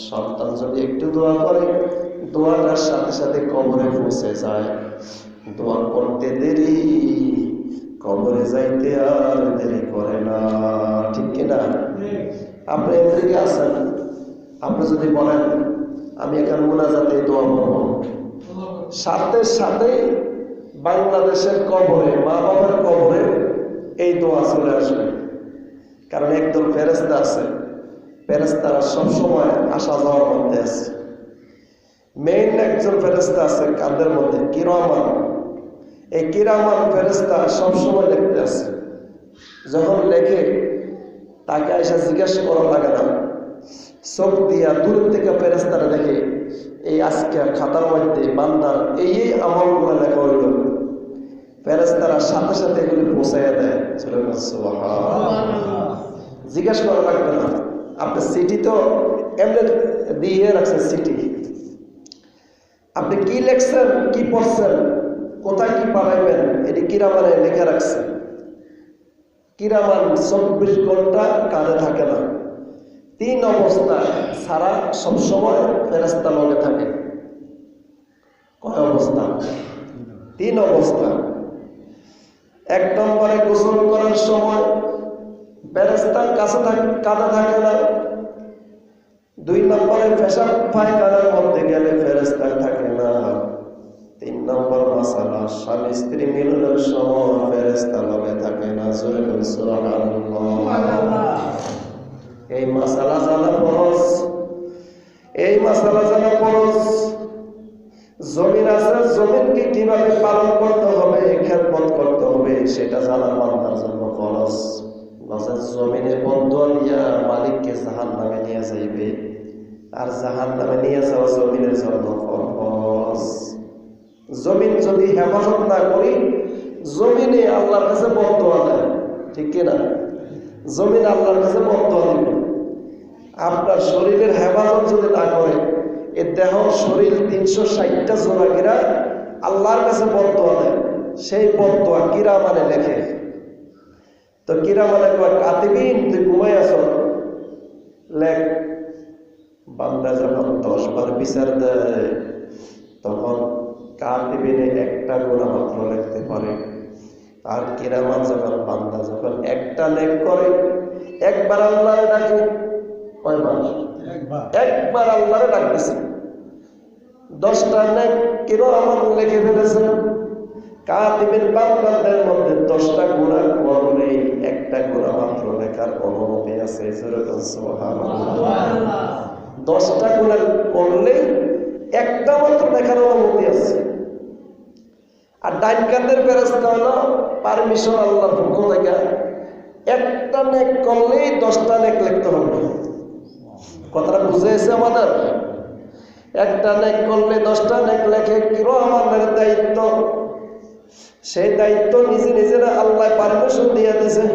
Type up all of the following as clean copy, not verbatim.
সন্তান যদি একটু দোয়া করে, দোয়াটার সাথে সাথে কবরে পৌঁছে যায়। দোয়া করতে দেরি, কবরে যাইতে আর দেরি করে না। ঠিক কিনা? আপনি এদিকে আছেন, আপনি যদি বলেন আমি এখন মোনাজাতে দোয়া করব, সাথে সাথে বাংলাদেশের কবরে, মা বাবার কবরে এই দোয়া চলে আসবে। কারণ একদল ফেরেশতা আছে, ফেরেশতারা সবসময় আসা যাওয়ার মধ্যে আছে। মেইন একজন ফেরেশতা আছে কাঁধের মধ্যে, কিরামান। এই কিরামান ফেরেশতা সবসময় লিখতে আছে। যখন লেখে তাকে এসে জিজ্ঞাসা করা লাগে না, চোখ দিয়া দূর থেকে ফেরেশতারা দেখে এই আজকে খাতার মধ্যে বান্দার এই আমলগুলো লেখা হইল। ফেরেশতারা সাথে সাথে এগুলি পৌঁছাইয়া দেয়। জিজ্ঞাসা করা লাগবে না। আপনি সিটি তো এমনি দিয়ে রাখছেন, সিটি আপনি কি লেখছেন, কি পড়ছেন, কোথায় কি পাঠাইবেন, এটি কিরামানে লিখে রাখছেন। কিরামান 24 ঘন্টা কাজে থাকে না, 3 অবস্থা সারা সবসময় ফেরেশতা লগে থাকে। কয় অবস্থা? 3 অবস্থা। 1 নম্বরে গোসল করার সময় ফেরেশতা কাজে থাকে না। 2 নম্বরে পেশাব পায়খানার মধ্যে গেলে ফেরেশতা থাকে না। 3 নম্বর মাসালা, স্বামী স্ত্রী মিলনের সময় ফেরেশতা লগে থাকে না। সুবহানাল্লাহ। এই মাসালা জানা ফরজ, এই মাসালা জানা ফরজ। জমিন আছে, জমিনকে কিভাবে পালন করতে হবে, খেদমত করতে হবে, সেটা জানা বান্দার জন্য ফরজ। জমিনে বন্ধুয়া দিয়া মালিককে জাহান্নামে নিয়ে যাইবে, আর জাহান্নামে নিয়ে যাওয়া জমিনের জন্য ফরজ। জমিন যদি হেফাজত না করি, জমিনে আল্লাহর কাছে বদদোয়া দেয়। ঠিক কিনা? জমিন আল্লাহর কাছে বদদোয়া দিবে। আপনার শরীরের হেফাজত যদি না করে, এ দেহ শরীর 360টা জোড়াগিরা আল্লাহর কাছে বদদোয়া দেয়। সেই বদদোয়া কিরামানে লেখে। তো কিরামানে কয়, কাতিবিন তুই ঘুমাই আছ, লেখ। বান্দা যখন 10 বার বিচার দেয়, তখন কাতিবিনে একটা গুনাহ মাত্র লিখতে পারে। আর কিরামান যখন বান্দা যখন একটা নেক করে, একবার আল্লাহরে ডাকে, কয়বার? একবার আল্লাহরে ডাকতেছে, 10টা নেক কিরামান লিখে ফেলেছেন। কাতিবিন বান্দাদের মধ্যে 10টা গুনাহ করলেই একটা গুনাহ মাত্র লেখার অনুমতি আছে। সুবহানাল্লাহ। 10টা গুনাহ করলেই একটা মাত্র লেখার অনুমতি আছে। আর ডাইন কাঁধের ফেরেশতা হলো পারমিশন, আল্লাহর পক্ষ থেকে একটা নেক করলেই 10টা নেক লিখতে হবে। কথাটা বুঝেছে আমাদের? একটা নেক করলে 10টা নেক লেখে কিরামানের দায়িত্ব। সেই দায়িত্ব নিজে নিজেরা আল্লাহ পারমিশন দিয়ে দিয়েছে।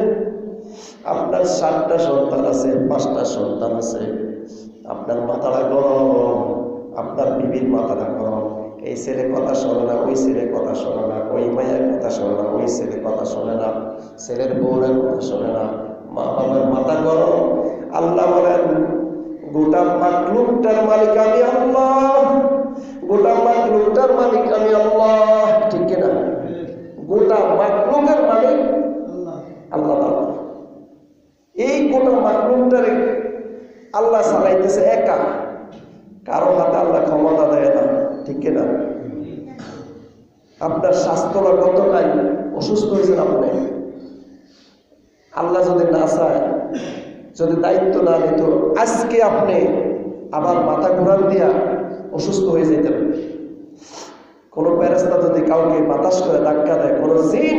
আপনার 7টা সন্তান আছে, 5টা সন্তান আছে, আপনার মাথাটা গরম, আপনার বিবির মাথাটা গরম। এই ছেলে কথা শোনে না, ওই ছেলে কথা শোনে না, ওই মায়ের কথা শোনে না, ওই ছেলে কথা শোনে না, ছেলের বউরের কথা শোনে না, মা বাবার মাথা গরম। আল্লাহ বলেন, গোটা মাখলুকটার মালিক আমি আল্লাহ, গোটা মাখলুকটার মালিক আমি আল্লাহ। ঠিক কিনা? গোটা মাখলুকের মালিক আল্লাহ। এই গোটা মাখলুকটারে আল্লাহ চালাইতেছে একা, কারো হাতে আল্লাহ ক্ষমতা দেয় না। ঠিক কিনা? আপনার স্বাস্থ্যটা কতটাই অসুস্থ হয়েছেন আপনি, আল্লাহ যদি না চায়, যদি দায়িত্ব না নিত, আজকে আপনি আবার মাথা ঘুরান দিয়া অসুস্থ হয়ে যেতেন। কোনো ফেরেশতা যদি কাউকে বাতাস করে ধাক্কা দেয়, কোনো জিন